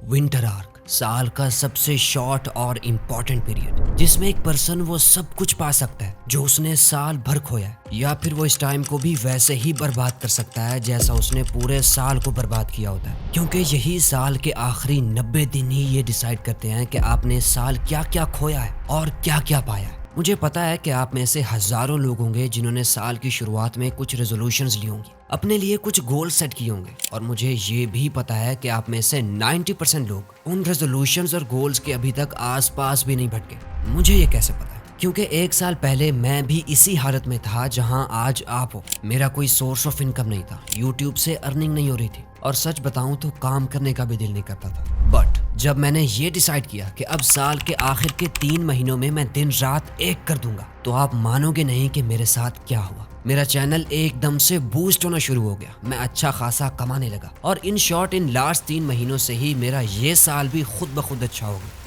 Winter arc साल का सबसे शॉर्ट और इम्पोर्टेंट पीरियड जिसमें एक पर्सन वो सब कुछ पा सकता है जो उसने साल भर खोया है, या फिर वो इस टाइम को भी वैसे ही बर्बाद कर सकता है जैसा उसने पूरे साल को बर्बाद किया होता है। क्योंकि यही साल के आखिरी 90 दिन ही ये डिसाइड करते हैं कि आपने साल क्या क्या खोया है और क्या क्या पाया है। मुझे पता है कि आप में से हजारों लोग होंगे जिन्होंने साल की शुरुआत में कुछ रेजोल्यूशंस ली होंगी, अपने लिए कुछ गोल सेट किए होंगे, और मुझे ये भी पता है कि आप में से 90% लोग उन रेजोल्यूशंस और गोल्स के अभी तक आसपास भी नहीं भटके। मुझे ये कैसे पता है? क्योंकि एक साल पहले मैं भी इसी हालत में था जहां आज आप हो। मेरा कोई सोर्स ऑफ इनकम नहीं था, यूट्यूब से अर्निंग नहीं हो रही थी, और सच बताऊं तो काम करने का भी दिल नहीं करता था। बट जब मैंने ये डिसाइड किया कि अब साल के आखिर के 3 महीनों में मैं दिन रात एक कर दूंगा, तो आप मानोगे नहीं कि मेरे साथ क्या हुआ। मेरा चैनल एकदम से बूस्ट होना शुरू हो गया, मैं अच्छा खासा कमाने लगा, और इन शॉर्ट इन लास्ट 3 महीनों से ही मेरा ये साल भी खुद ब खुद अच्छा हो गया।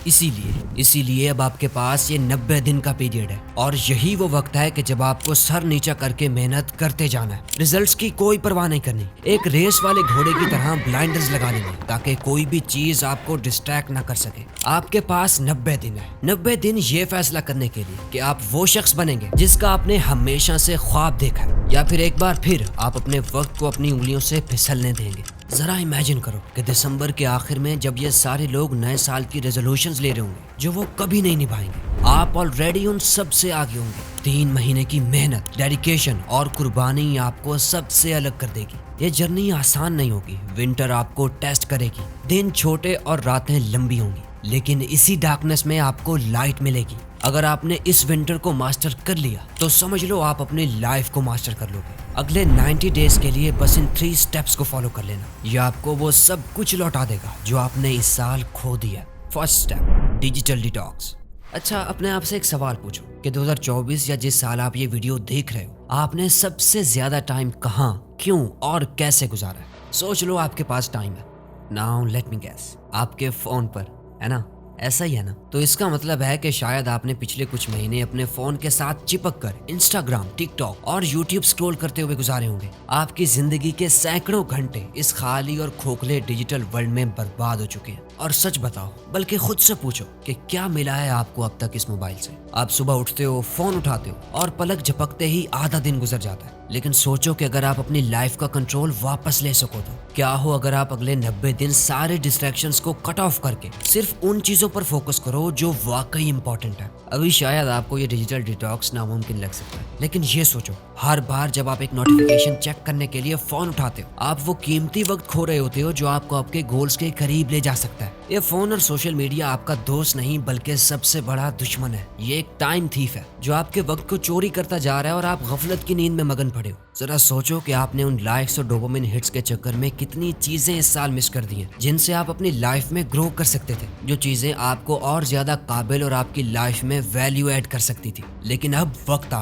इसीलिए अब आपके पास ये 90 दिन का पीरियड है, और यही वो वक्त है कि जब आपको सर नीचा करके मेहनत करते जाना है, रिजल्ट्स की कोई परवाह नहीं करनी, एक रेस वाले घोड़े की तरह ब्लाइंडर्स लगा लेने ताकि कोई भी चीज आपको डिस्ट्रैक्ट ना कर सके। आपके पास 90 दिन है, 90 दिन ये फैसला करने के लिए कि आप वो शख्स बनेंगे जिसका आपने हमेशा से ख्वाब देखा है, या फिर एक बार फिर आप अपने वक्त को अपनी उंगलियों से फिसलने देंगे। जरा इमेजिन करो कि दिसंबर के आखिर में जब ये सारे लोग नए साल की रेजोल्यूशंस ले रहे होंगे जो वो कभी नहीं निभाएंगे, आप ऑलरेडी उन सब से आगे होंगे। 3 महीने की मेहनत, डेडिकेशन और कुर्बानी आपको सबसे अलग कर देगी। ये जर्नी आसान नहीं होगी, विंटर आपको टेस्ट करेगी, दिन छोटे और रातें लंबी होंगी, लेकिन इसी डार्कनेस में आपको लाइट मिलेगी। अगर आपने इस विंटर को मास्टर कर लिया तो समझ लो आप अपनी लाइफ को मास्टर कर लोगे। अगले 90 डेज के लिए बस इन 3 स्टेप्स को फॉलो कर लेना, यह आपको वो सब कुछ लौटा देगा जो आपने इस साल खो दिया। First step, digital detox. अच्छा, अपने आप से एक सवाल पूछो कि 2024 या जिस साल आप ये वीडियो देख रहे हो, आपने सबसे ज्यादा टाइम कहाँ, क्यों और कैसे गुजारा है? सोच लो, आपके पास टाइम है। नाउ लेट मी गेस, आपके फोन पर है ना? ऐसा ही है ना? तो इसका मतलब है कि शायद आपने पिछले कुछ महीने अपने फोन के साथ चिपक कर इंस्टाग्राम, टिकटॉक और यूट्यूब स्क्रॉल करते हुए गुजारे होंगे। आपकी जिंदगी के सैकड़ों घंटे इस खाली और खोखले डिजिटल वर्ल्ड में बर्बाद हो चुके हैं। और सच बताओ, बल्कि खुद से पूछो कि क्या मिला है आपको अब तक इस मोबाइल से? आप सुबह उठते हो, फोन उठाते हो, और पलक झपकते ही आधा दिन गुजर जाता है। लेकिन सोचो कि अगर आप अपनी लाइफ का कंट्रोल वापस ले सको तो क्या हो अगर आप अगले 90 दिन सारे डिस्ट्रैक्शंस को कट ऑफ करके सिर्फ उन चीजों पर फोकस करो जो वाकई इंपॉर्टेंट है। अभी शायद आपको ये डिजिटल डिटॉक्स नामुमकिन लग सकता है, लेकिन ये सोचो, हर बार जब आप एक नोटिफिकेशन चेक करने के लिए फोन उठाते हो, आप वो कीमती वक्त खो रहे होते हो जो आपको आपके गोल्स के करीब ले जा सकता है। ये फोन और सोशल मीडिया आपका दोस्त नहीं बल्कि सबसे बड़ा दुश्मन है। ये एक टाइम थीफ है जो आपके वक्त को चोरी करता जा रहा है, और आप गफलत की नींद में मगन पड़े हो। जरा सोचो कि आपने उन लाइक्स और डोपामिन हिट्स के चक्कर में कितनी चीजें इस साल मिस कर दी हैं जिनसे आप अपनी लाइफ में ग्रो कर सकते थे, जो चीजें आपको और ज्यादा काबिल और आपकी लाइफ में वैल्यू ऐड कर सकती थी। लेकिन अब वक्त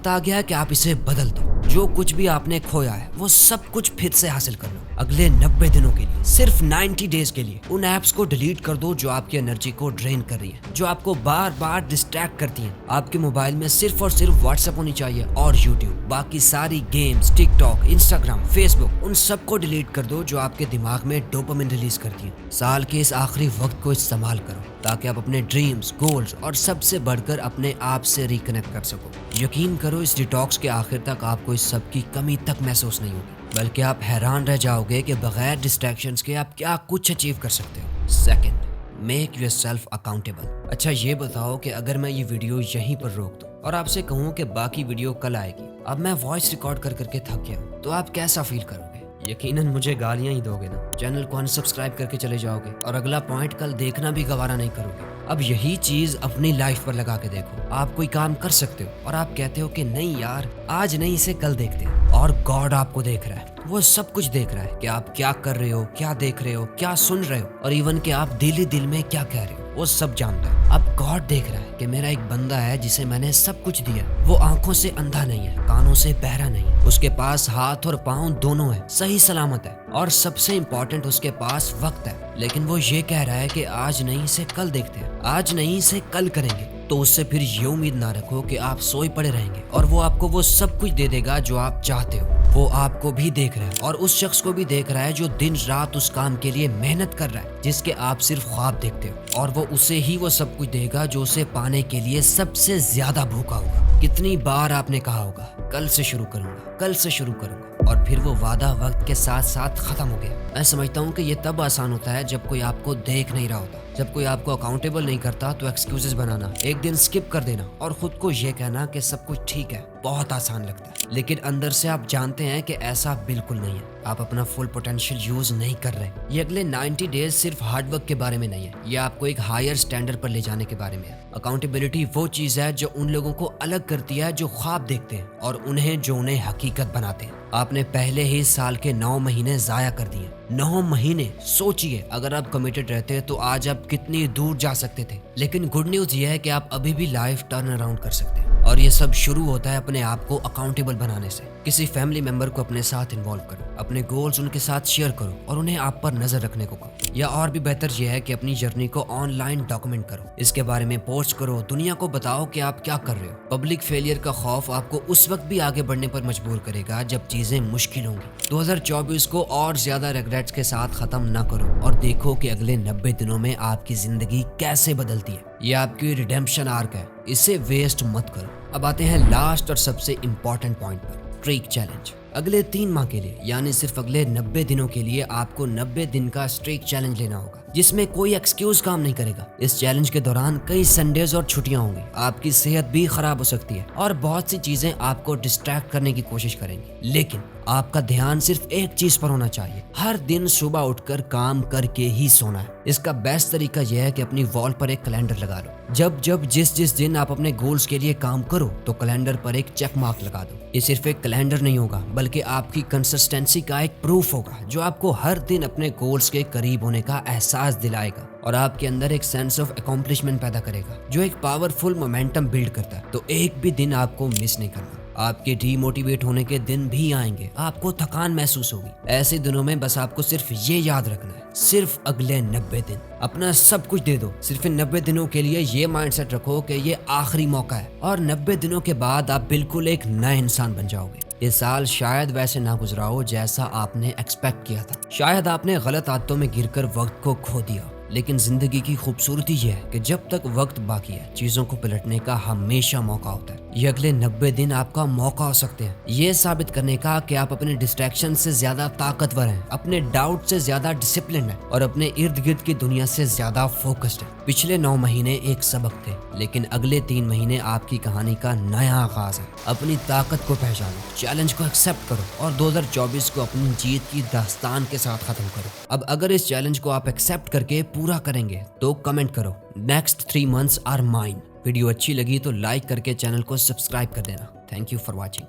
आ गया कि आप इसे बदल दो। जो कुछ भी आपने खोया है वो सब कुछ फिर से हासिल कर लो। अगले 90 दिनों के लिए, सिर्फ 90 डेज के लिए, उन ऐप्स को डिलीट कर दो जो आपकी एनर्जी को ड्रेन कर रही है, जो आपको बार बार डिस्ट्रैक्ट करती हैं। आपके मोबाइल में सिर्फ और सिर्फ व्हाट्सएप होनी चाहिए और यूट्यूब। बाकी सारी गेम्स, टिकटॉक, इंस्टाग्राम, फेसबुक, उन सबको डिलीट कर दो जो आपके दिमाग में डोपामिन रिलीज करती है। साल के इस आखिरी वक्त को इस्तेमाल करो ताकि आप अपने ड्रीम्स, गोल्स और सबसे बढ़कर अपने आप से रिकनेक्ट कर सको। यकीन करो, इस डिटॉक्स के आखिर तक आपको इस सब की कमी तक महसूस नहीं होगी, बल्कि आप हैरान रह जाओगे कि बगैर डिस्ट्रैक्शंस के आप क्या कुछ अचीव कर सकते हो। Second, make yourself accountable. अच्छा, ये बताओ कि अगर मैं ये वीडियो यहीं पर रोक दूं और आपसे कहूँ कि बाकी वीडियो कल आएगी, अब मैं वॉइस रिकॉर्ड कर करके थक गया, तो आप कैसा फील करोगे? यकीनन मुझे गालियां ही दोगे ना, चैनल को अनसब्सक्राइब करके चले जाओगे, और अगला पॉइंट कल देखना भी गवारा नहीं करोगे। अब यही चीज अपनी लाइफ पर लगा के देखो। आप कोई काम कर सकते हो और आप कहते हो कि नहीं यार, आज नहीं, इसे कल देखते हैं, और गॉड आपको देख रहा है। वो सब कुछ देख रहा है कि आप क्या कर रहे हो, क्या देख रहे हो, क्या सुन रहे हो, और इवन कि आप दिल ही दिल में क्या कह रहे हो, वो सब जानता है। अब गॉड देख रहा है कि मेरा एक बंदा है जिसे मैंने सब कुछ दिया। वो आंखों से अंधा नहीं है, कानों से बहरा नहीं है, उसके पास हाथ और पाँव दोनों है, सही सलामत है, और सबसे इम्पोर्टेंट उसके पास वक्त है। लेकिन वो ये कह रहा है कि आज नहीं, इसे कल देखते हैं, आज नहीं, इसे कल करेंगे। तो उससे फिर ये उम्मीद ना रखो कि आप सोए पड़े रहेंगे और वो आपको वो सब कुछ दे देगा जो आप चाहते हो। वो आपको भी देख रहा है और उस शख्स को भी देख रहा है जो दिन रात उस काम के लिए मेहनत कर रहा है जिसके आप सिर्फ ख्वाब देखते हो, और वो उसे ही वो सब कुछ देगा जो उसे पाने के लिए सबसे ज्यादा भूखा होगा। कितनी बार आपने कहा होगा कल से शुरू करूंगा, कल से शुरू करूंगा, और फिर वो वादा वक्त के साथ साथ खत्म हो गया। मैं समझता हूँ कि ये तब आसान होता है जब कोई आपको देख नहीं रहा होता, जब कोई आपको अकाउंटेबल नहीं करता। तो एक्सक्यूजेस बनाना, एक दिन स्किप कर देना और खुद को ये कहना कि सब कुछ ठीक है बहुत आसान लगता है, लेकिन अंदर से आप जानते हैं कि ऐसा बिल्कुल नहीं है। आप अपना फुल पोटेंशियल यूज नहीं कर रहे। ये अगले 90 डेज सिर्फ हार्डवर्क के बारे में नहीं है, ये आपको एक हायर स्टैंडर्ड पर ले जाने के बारे में है। अकाउंटेबिलिटी वो चीज है जो उन लोगों को अलग करती है जो ख्वाब देखते हैं और उन्हें जो उन्हें हकीकत बनाते हैं। आपने पहले ही साल के 9 महीने जाया कर दिए। 9 महीने, सोचिए अगर आप कमिटेड रहते तो आज आप कितनी दूर जा सकते थे। लेकिन गुड न्यूज ये है कि आप अभी भी लाइफ टर्न अराउंड कर सकते हैं, और ये सब शुरू होता है अपने आप को अकाउंटेबल बनाने से। किसी फैमिली मेंबर को अपने साथ इन्वॉल्व करो, अपने गोल्स उनके साथ शेयर करो और उन्हें आप पर नजर रखने को कहो। या और भी बेहतर यह है कि अपनी जर्नी को ऑनलाइन डॉक्यूमेंट करो, इसके बारे में पोस्ट करो, दुनिया को बताओ कि आप क्या कर रहे हो। पब्लिक फेलियर का खौफ आपको उस वक्त भी आगे बढ़ने पर मजबूर करेगा जब चीजें मुश्किल होंगी। 2024 को और ज्यादा रिग्रेट्स के साथ खत्म ना करो और देखो कि अगले 90 दिनों में आपकी जिंदगी कैसे बदलती है। ये आपकी रिडेम्पशन आर्क है, इसे वेस्ट मत करो। अब आते हैं लास्ट और सबसे इम्पोर्टेंट पॉइंट पर, स्ट्रीक चैलेंज। अगले 3 माह के लिए यानी सिर्फ अगले 90 दिनों के लिए आपको 90 दिन का स्ट्रीक चैलेंज लेना होगा जिसमें कोई एक्सक्यूज काम नहीं करेगा। इस चैलेंज के दौरान कई संडेज और छुट्टियां होंगी, आपकी सेहत भी खराब हो सकती है और बहुत सी चीजें आपको डिस्ट्रैक्ट करने की कोशिश करेंगी, लेकिन आपका ध्यान सिर्फ एक चीज पर होना चाहिए। हर दिन सुबह उठकर काम करके ही सोना है। इसका बेस्ट तरीका यह है कि अपनी वॉल पर एक कैलेंडर लगा लो। जब जिस दिन आप अपने गोल्स के लिए काम करो तो कैलेंडर पर एक चेक मार्क लगा दो। ये सिर्फ एक कैलेंडर नहीं होगा बल्कि आपकी कंसिस्टेंसी का एक प्रूफ होगा जो आपको हर दिन अपने गोल्स के करीब होने का एहसास दिलाएगा और आपके अंदर एक सेंस ऑफ अकॉम्प्लिशमेंट पैदा करेगा जो एक पावरफुल मोमेंटम बिल्ड करता है। तो एक भी दिन आपको मिस नहीं करना। आपके डीमोटिवेट होने के दिन भी आएंगे, आपको थकान महसूस होगी। ऐसे दिनों में बस आपको सिर्फ ये याद रखना है, सिर्फ अगले 90 दिन अपना सब कुछ दे दो। सिर्फ इन 90 दिनों के लिए ये माइंडसेट रखो कि ये आखिरी मौका है और 90 दिनों के बाद आप बिल्कुल एक नए इंसान बन जाओगे। ये साल शायद वैसे ना गुजरा हो जैसा आपने एक्सपेक्ट किया था, शायद आपने गलत आदतों में गिरकर वक्त को खो दिया, लेकिन जिंदगी की खूबसूरती यह है कि जब तक वक्त बाकी है चीजों को पलटने का हमेशा मौका होता है। ये अगले 90 दिन आपका मौका हो सकते हैं ये साबित करने का कि आप अपने डिस्ट्रैक्शन से ज्यादा ताकतवर हैं, अपने डाउट से ज्यादा डिसिप्लिन हैं और अपने इर्द गिर्द की दुनिया से ज्यादा फोकस्ड हैं। पिछले 9 महीने एक सबक थे, लेकिन अगले 3 महीने आपकी कहानी का नया आगाज है। अपनी ताकत को पहचानो, चैलेंज को एक्सेप्ट करो और 2024 को अपनी जीत की दास्तान के साथ खत्म करो। अब अगर इस चैलेंज को आप एक्सेप्ट करके पूरा करेंगे तो कमेंट करो, next 3 months are mine. Video अच्छी लगी तो लाइक करके चैनल को सब्सक्राइब कर देना। Thank you for watching.